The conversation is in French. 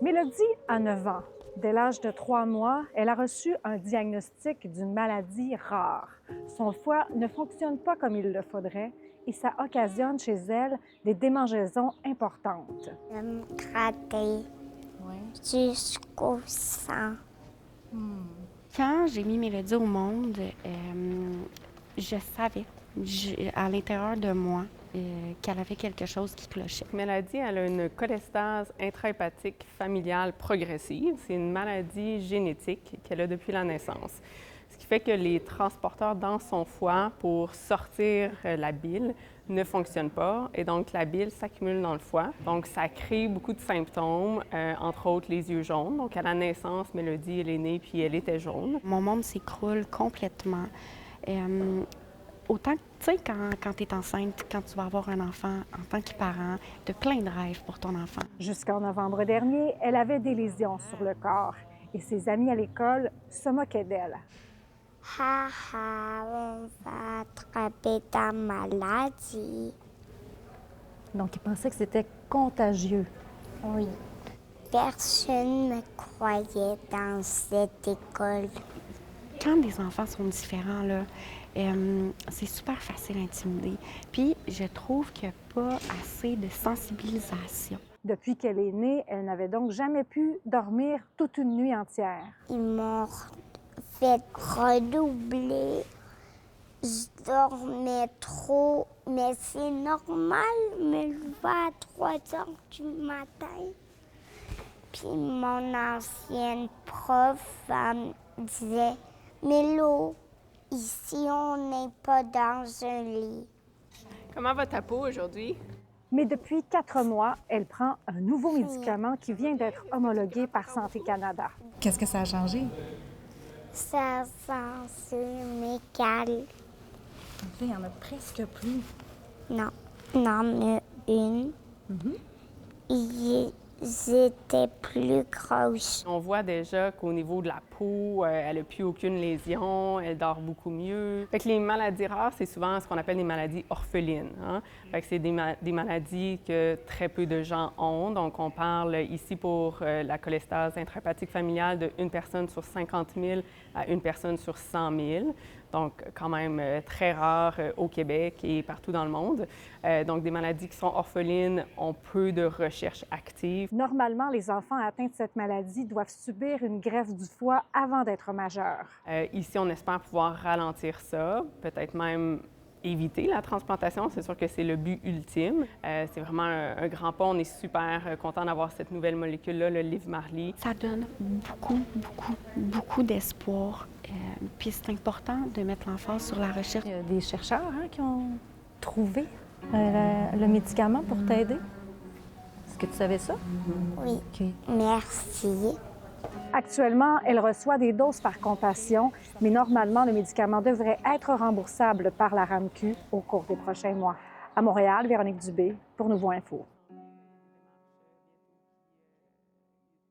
Mélodie a 9 ans. Dès l'âge de 3 mois, elle a reçu un diagnostic d'une maladie rare. Son foie ne fonctionne pas comme il le faudrait et ça occasionne chez elle des démangeaisons importantes. De me gratter jusqu'au sang. Quand j'ai mis Mélodie au monde, je savais à l'intérieur de moi qu'elle avait quelque chose qui clochait. Mélodie, elle a une cholestase intrahépatique familiale progressive. C'est une maladie génétique qu'elle a depuis la naissance. Ce qui fait que les transporteurs dans son foie pour sortir la bile ne fonctionnent pas et donc la bile s'accumule dans le foie. Donc ça crée beaucoup de symptômes, entre autres les yeux jaunes. Donc à la naissance, Mélodie, elle est née puis elle était jaune. Mon monde s'écroule complètement. Autant, tu sais, quand tu es enceinte, quand tu vas avoir un enfant, en tant que parent, tu as plein de rêves pour ton enfant. Jusqu'en novembre dernier, elle avait des lésions sur le corps et ses amis à l'école se moquaient d'elle. Ha ha, on va attraper ta maladie. Donc, ils pensaient que c'était contagieux. Oui. Personne ne me croyait dans cette école. Quand des enfants sont différents, là, c'est super facile à intimider. Puis, je trouve qu'il n'y a pas assez de sensibilisation. Depuis qu'elle est née, elle n'avait donc jamais pu dormir toute une nuit entière. Ils m'ont fait redoubler. Je dormais trop, mais c'est normal de me lever à 3 heures du matin. Puis mon ancienne prof disait « Mélo, ici on n'est pas dans un lit. » Comment va ta peau aujourd'hui? Mais depuis 4 mois, elle prend un nouveau médicament qui vient d'être homologué par Santé Canada. Qu'est-ce que ça a changé? Ça sent mes cales. Il n'y en a presque plus. Non, non, mais une. Ils étaient plus grosses. On voit déjà qu'au niveau de la peau, elle n'a plus aucune lésion, elle dort beaucoup mieux. Fait que les maladies rares, c'est souvent ce qu'on appelle des maladies orphelines. Hein? Fait que c'est des maladies que très peu de gens ont. Donc, on parle ici pour la cholestase intrahépatique familiale de 1 personne sur 50 000 à 1 personne sur 100 000. Donc, quand même très rare au Québec et partout dans le monde. Donc, des maladies qui sont orphelines ont peu de recherche active. Normalement, les enfants atteints de cette maladie doivent subir une greffe du foie avant d'être majeurs. Ici, on espère pouvoir ralentir ça, peut-être même éviter la transplantation. C'est sûr que c'est le but ultime. C'est vraiment un grand pas. On est super content d'avoir cette nouvelle molécule-là, le Livmarli. Ça donne beaucoup d'espoir. Puis c'est important de mettre l'emphase sur la recherche. Il y a des chercheurs qui ont trouvé le médicament pour t'aider. Est-ce que tu savais ça? Oui, OK. merci. Actuellement, elle reçoit des doses par compassion, mais normalement, le médicament devrait être remboursable par la RAMQ au cours des prochains mois. À Montréal, Véronique Dubé pour Nouveau Info.